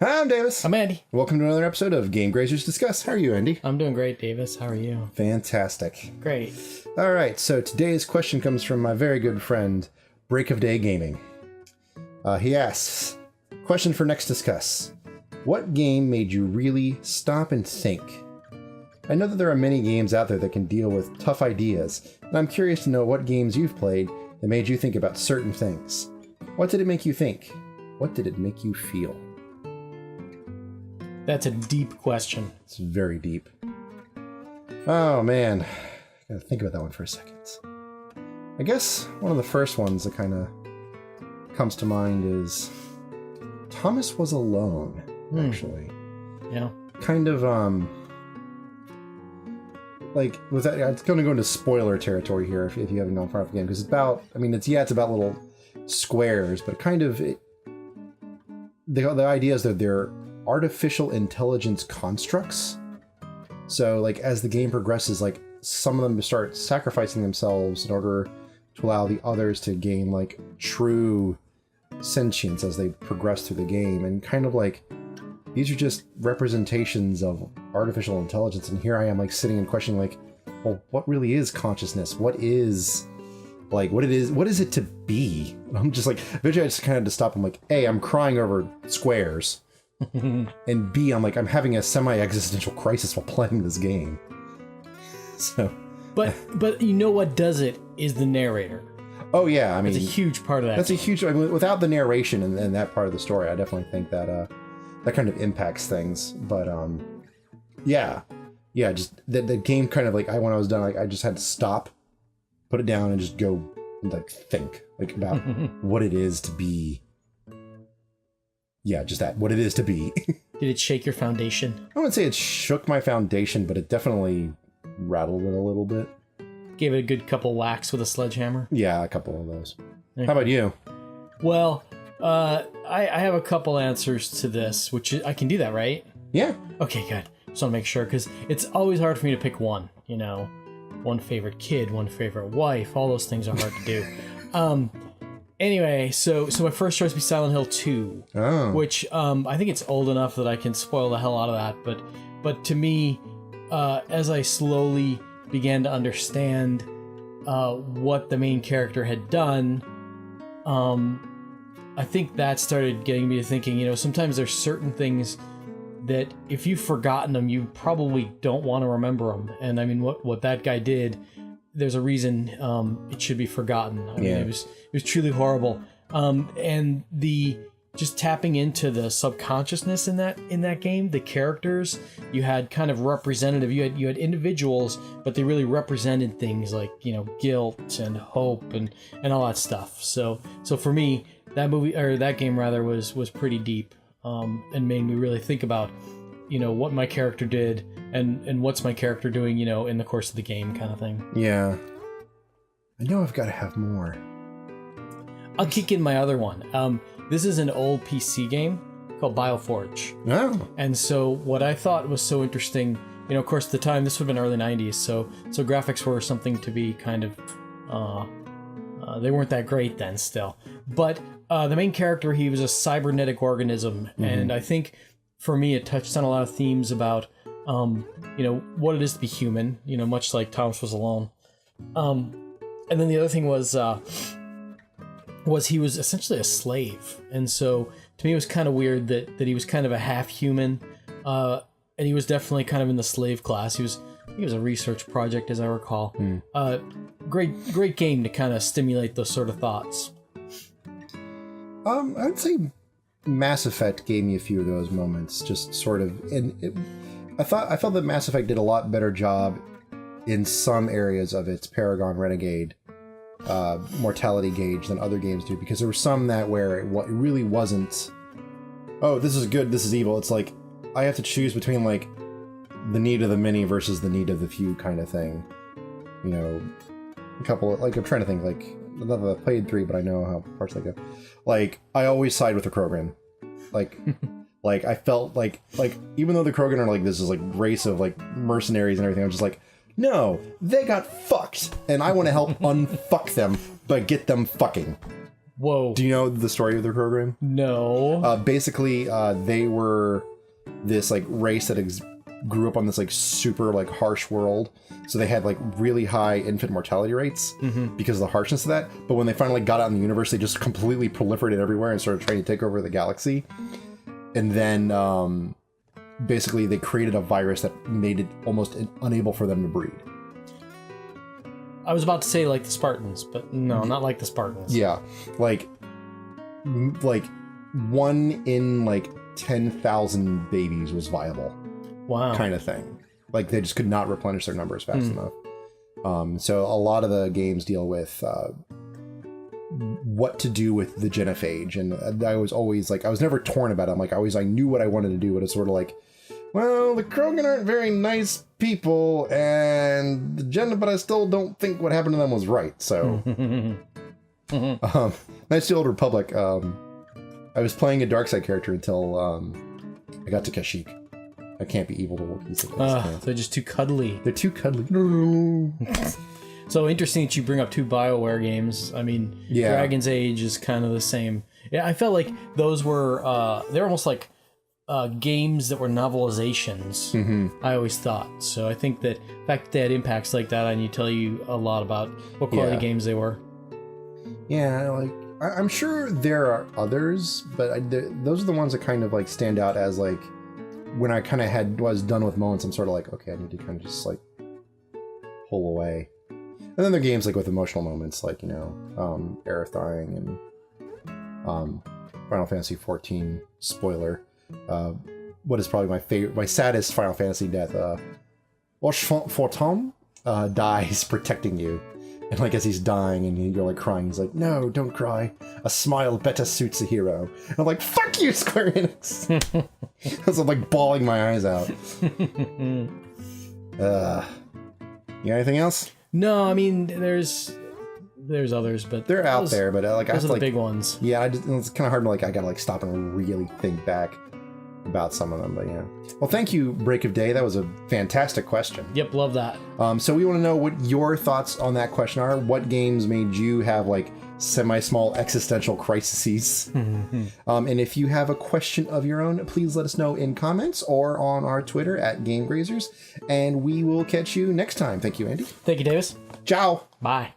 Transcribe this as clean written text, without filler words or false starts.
Hi, I'm Davis. I'm Andy. Welcome to another episode of Game Grazers Discuss. How are you, Andy? I'm doing great, Davis. How are you? Fantastic. Great. All right, so today's question comes from my very good friend, Break of Day Gaming. He asks, question for next discuss. What game made you really stop and think? I know that there are many games out there that can deal with tough ideas, and I'm curious to know what games you've played that made you think about certain things. What did it make you think? What did it make you feel? That's a deep question. It's very deep. Oh, man. I gotta think about that one for a second. I guess one of the first ones that kind of comes to mind is Thomas Was Alone, actually. Yeah. Kind of, like, was that, it's going to go into spoiler territory here if you haven't gone far enough again, because it's about, I mean, it's about little squares, but kind of, the idea is that they're artificial intelligence constructs. So, like, as the game progresses, like, some of them start sacrificing themselves in order to allow the others to gain, like, true sentience as they progress through the game. And kind of like, these are just representations of artificial intelligence. And here I am, like, sitting and questioning, like, well, what really is consciousness? What is, like, what is it to be? And I'm just like, eventually I just kind of had to stop. I'm like, A, I'm crying over squares. And B, I'm like, I'm having a semi-existential crisis while playing this game. So, but you know what does it is the narrator. Oh yeah, I mean, it's a huge part of that. That's a huge. I mean, without the narration and that part of the story, I definitely think that that kind of impacts things. But yeah, just the game kind of like when I was done, like I just had to stop, put it down, and just go and like think like about what it is to be. Yeah, just that, what it is to be. Did it shake your foundation? I wouldn't say it shook my foundation, but it definitely rattled it a little bit. Gave it a good couple whacks with a sledgehammer? Yeah, a couple of those. Yeah. How about you? Well, I have a couple answers to this, which I can do that, right? Yeah. Okay, good. Just want to make sure, because it's always hard for me to pick one, you know? One favorite kid, one favorite wife, all those things are hard to do. Anyway, so my first choice would be Silent Hill 2, which I think it's old enough that I can spoil the hell out of that. But to me, as I slowly began to understand what the main character had done, I think that started getting me to thinking, you know, sometimes there's certain things that if you've forgotten them, you probably don't want to remember them. And I mean, what that guy did, there's a reason it should be forgotten. I mean, it was truly horrible. And the just tapping into the subconsciousness in that game, the characters, you had kind of representative. You had individuals, but they really represented things like, you know, guilt and hope and all that stuff. So for me, that movie, or that game rather, was pretty deep and made me really think about, you know, what my character did and what's my character doing, you know, in the course of the game, kind of thing. Yeah. I know I've got to have more. I'll kick in my other one. This is an old PC game called Bioforge. Oh. And so what I thought was so interesting, you know, of course, at the time, this would have been early 90s, so graphics were something to be kind of, they weren't that great then still. But the main character, he was a cybernetic organism, and I think, for me, it touched on a lot of themes about, you know, what it is to be human, you know, much like Thomas Was Alone. And then the other thing was he was essentially a slave. And so to me, it was kind of weird that he was kind of a half human. And he was definitely kind of in the slave class. He was a research project, as I recall. Great game to kind of stimulate those sort of thoughts. I'd say Mass Effect gave me a few of those moments, just sort of, and I felt that Mass Effect did a lot better job in some areas of its Paragon Renegade mortality gauge than other games do, because there were some where it really wasn't, oh, this is good, this is evil. It's like, I have to choose between, like, the need of the many versus the need of the few kind of thing. You know, a couple, like, I'm trying to think, like, I've played 3, but I know how parts they go. Like, I always side with the Krogan. Like, like, I felt like, even though the Krogan are, like, this is, like, race of, like, mercenaries and everything, I'm just like, no, they got fucked, and I want to help unfuck them, but get them fucking. Whoa. Do you know the story of the program? No. Basically, they were this like race that grew up on this like super like harsh world. So they had like really high infant mortality rates because of the harshness of that. But when they finally got out in the universe, they just completely proliferated everywhere and started trying to take over the galaxy. And then basically they created a virus that made it almost unable for them to breed. I was about to say like the Spartans, but no, not like the Spartans. Yeah, like 1 in like 10,000 babies was viable. Wow. Kind of thing. Like they just could not replenish their numbers fast enough. So a lot of the games deal with what to do with the genophage, and I was always like, I was never torn about it. I'm like, I knew what I wanted to do, but it's sort of like, well, the Krogan aren't very nice people, and but I still don't think what happened to them was right. So, Knights of the Old Republic. I was playing a dark side character until I got to Kashyyyk. I can't be evil to Wookiees. They're just too cuddly. They're too cuddly. So interesting that you bring up 2 BioWare games. I mean, Dragon's Age is kind of the same. Yeah, I felt like those were they're almost like games that were novelizations. I always thought. So I think that the fact that they had impacts like that on you tell you a lot about what quality games they were. Yeah, like I'm sure there are others, but those are the ones that kind of like stand out as like when I kind of was done with moments. I'm sort of like, okay, I need to kind of just like pull away. And then there are games like with emotional moments, like, you know, Aerith dying and Final Fantasy XIV, spoiler, what is probably my saddest Final Fantasy death, Fortom dies protecting you. And like as he's dying and you're like crying, he's like, no, don't cry. A smile better suits a hero. And I'm like, fuck you, Square Enix! Because I'm like bawling my eyes out. You got anything else? No, I mean, there's others, but they're out there. But like, those I have are to, the big ones. Yeah, it's kind of hard to like. I gotta like stop and really think back about some of them. But yeah. Well, thank you, Break of Day. That was a fantastic question. Yep, love that. So we want to know what your thoughts on that question are. What games made you have like semi-small existential crises? And if you have a question of your own, please let us know in comments or on our Twitter at Game Grazers, and we will catch you next time. Thank you, Andy. Thank you, Davis. Ciao. Bye.